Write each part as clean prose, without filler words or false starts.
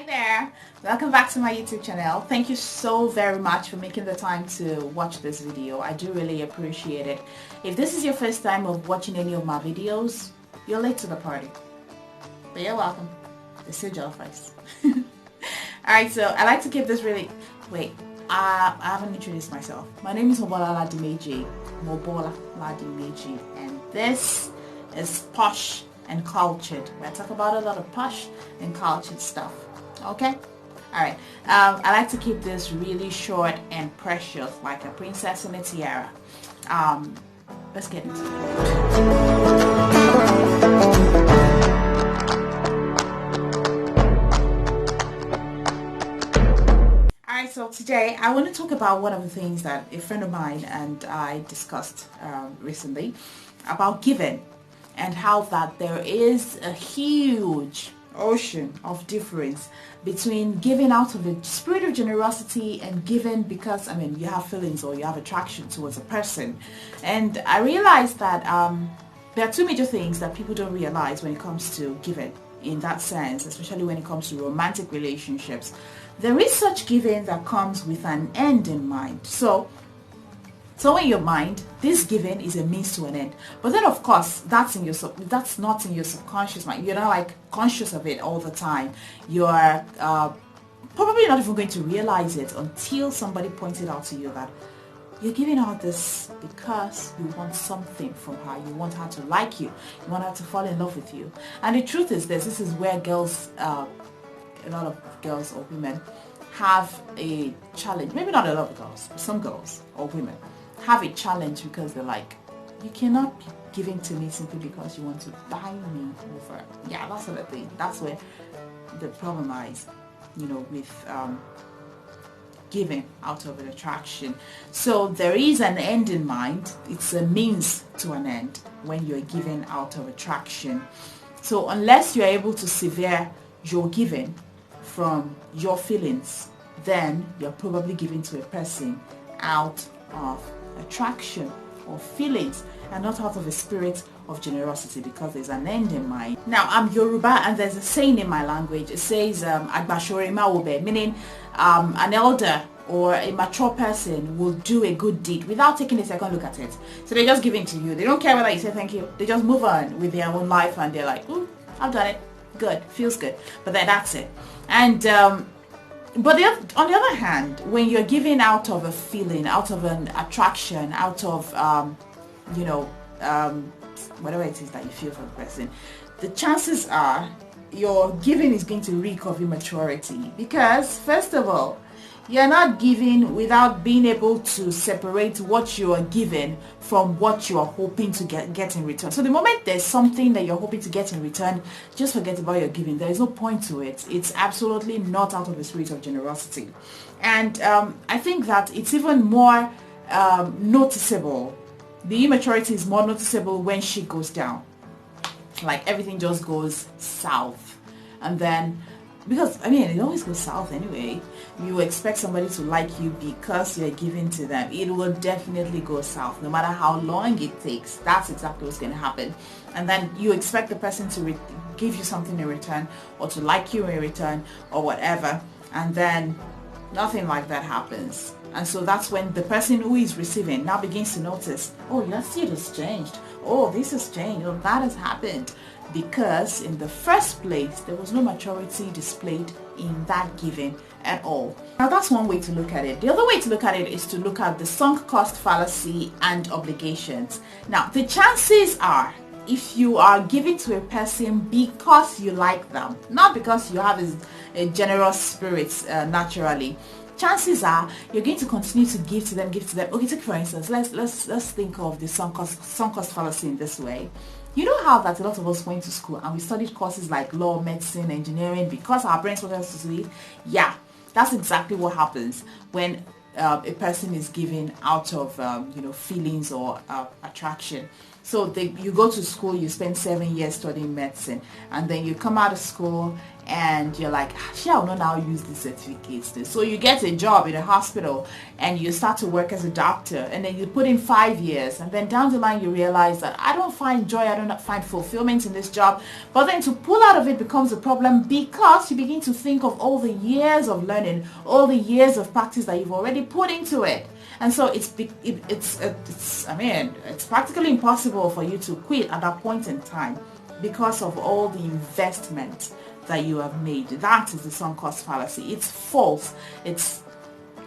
Hi there, welcome back to my YouTube channel. Thank you so very much for making the time to watch this video. I do really appreciate it. If this is your first time of watching any of my videos, you're late to the party, but you're welcome. It's still jollof rice. Alright, so I like to keep this really... I haven't introduced myself. My name is Mobola Ladimeji, and this is Posh and Cultured. I talk about a lot of posh and cultured stuff. Okay? Alright. I like to keep this really short and precious, like a princess in a tiara. Let's get into it. So today I want to talk about one of the things that a friend of mine and I discussed recently about giving, and how that there is a huge ocean of difference between giving out of a spirit of generosity and giving because you have feelings or you have attraction towards a person. And I realized that there are two major things that people don't realize when it comes to giving in that sense, especially when it comes to romantic relationships. There is such giving that comes with an end in mind. So in your mind, this giving is a means to an end. But then, of course, that's not in your subconscious mind. You're not like conscious of it all the time. You're probably not even going to realize it until somebody points it out to you that you're giving out this because you want something from her. You want her to like you. You want her to fall in love with you. And the truth is this is where girls, a lot of girls or women have a challenge. Maybe not a lot of girls, but some girls or women have a challenge because they're like, you cannot be giving to me simply because you want to buy me over. Yeah, that sort of thing. That's where the problem lies, with giving out of an attraction. So there is an end in mind. It's a means to an end when you're giving out of attraction. So unless you're able to sever your giving from your feelings, then you're probably giving to a person out of attraction or feelings and not out of a spirit of generosity, because there's an end in mind. Now, I'm Yoruba and there's a saying in my language. It says Agbashore Mawobe, meaning an elder or a mature person will do a good deed without taking a second look at it. So they just give it to you. They don't care whether you say thank you. They just move on with their own life and they're like, I've done it. Good. Feels good. But then that's it. And but on the other hand, when you're giving out of a feeling, out of an attraction, out of whatever it is that you feel for the person, the chances are your giving is going to reek of immaturity, because first of all, you're not giving without being able to separate what you are giving from what you are hoping to get in return. So the moment there's something that you're hoping to get in return, just forget about your giving. There is no point to it. It's absolutely not out of the spirit of generosity. And I think that it's even more noticeable. The immaturity is more noticeable when shit goes down. Like everything just goes south. And then, because it always goes south anyway. You expect somebody to like you because you're giving to them. It will definitely go south no matter how long it takes. That's exactly what's going to happen. And then you expect the person to give you something in return, or to like you in return, or whatever, and then nothing like that happens. And so that's when the person who is receiving now begins to notice, oh, your attitude has changed, oh, this has changed, oh, that has happened. Because in the first place, there was no maturity displayed in that giving at all. Now that's one way to look at it. The other way to look at it is to look at the sunk cost fallacy and obligations. Now the chances are, if you are giving to a person because you like them, not because you have a generous spirit naturally, chances are you're going to continue to give to them. Okay, take for instance, let's think of the sunk cost fallacy in this way. You know how that a lot of us went to school and we studied courses like law, medicine, engineering because our brains wanted us to do it? Yeah, that's exactly what happens when a person is giving out of feelings or attraction. So you go to school, you spend 7 years studying medicine, and then you come out of school and you're like, I will not now use these certificates. So you get a job in a hospital and you start to work as a doctor, and then you put in 5 years, and then down the line you realize that I don't find joy, I don't find fulfillment in this job. But then to pull out of it becomes a problem, because you begin to think of all the years of learning, all the years of practice that you've already put into it. And so it's practically impossible for you to quit at that point in time, because of all the investment that you have made. That is the sunk cost fallacy. It's false. It's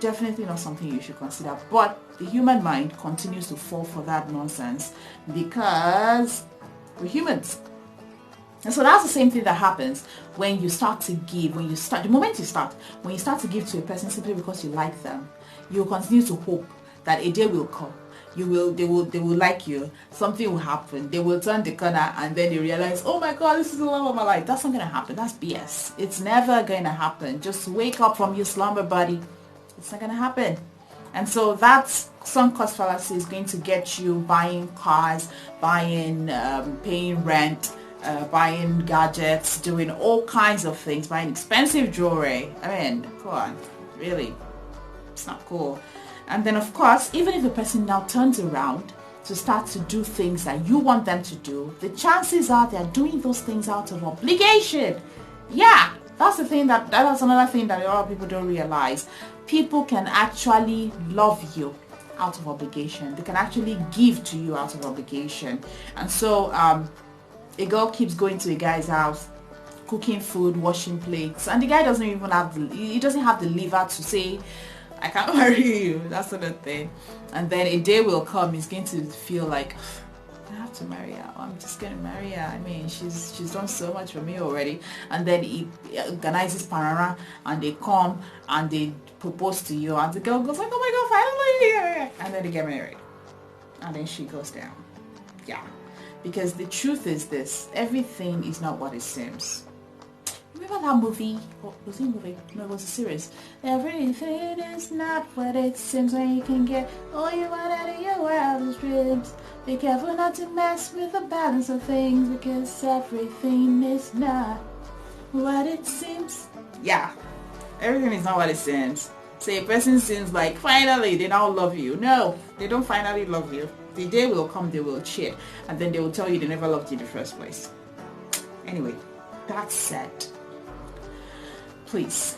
definitely not something you should consider. But the human mind continues to fall for that nonsense, because we're humans. And so that's the same thing that happens when you start to give. When you start to give to a person simply because you like them, you continue to hope that a day will come. They will like you. Something will happen. They will turn the corner, and then they realize, oh my God, this is the love of my life. That's not going to happen. That's BS. It's never going to happen. Just wake up from your slumber, buddy. It's not going to happen. And so that sunk cost fallacy is going to get you buying cars, paying rent, buying gadgets, doing all kinds of things, buying expensive jewelry. Come on, really, it's not cool. And then of course, even if the person now turns around to start to do things that you want them to do, the chances are they're doing those things out of obligation. Yeah, that's another thing that a lot of people don't realize. People can actually love you out of obligation. They can actually give to you out of obligation. And so a girl keeps going to a guy's house, cooking food, washing plates, and the guy doesn't have the liver to say, I can't marry you, that sort of thing. And then a day will come, he's going to feel like, I have to marry her. I'm just going to marry her. She's done so much for me already. And then he organizes parara, and they come and they propose to you, and the girl goes like, oh my God, finally. And then they get married. And then she goes down. Yeah. Because the truth is this, everything is not what it seems. Remember that movie? Was it a movie? No, it was a series. Everything is not what it seems when you can get all you want out of your wildest dreams. Be careful not to mess with the balance of things, because everything is not what it seems. Yeah, everything is not what it seems. Say a person seems like finally they now love you. No, they don't finally love you. The day will come, they will cheat, and then they will tell you they never loved you in the first place. Anyway, that said, please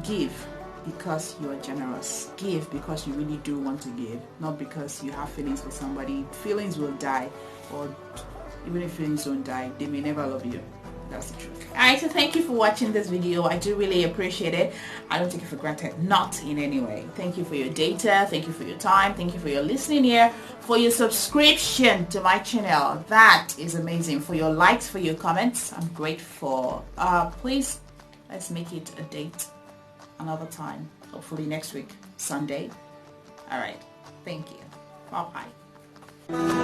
give because you are generous. Give because you really do want to give, not because you have feelings for somebody. Feelings will die, or even if feelings don't die, they may never love you. That's the truth. Alright, so thank you for watching this video. I do really appreciate it. I don't take it for granted, not in any way. Thank you for your data, thank you for your time, thank you for your listening here, for your subscription to my channel. That is amazing. For your likes, for your comments, I'm grateful. Please, let's make it a date another time, hopefully next week, Sunday. Alright, thank you. Bye-bye.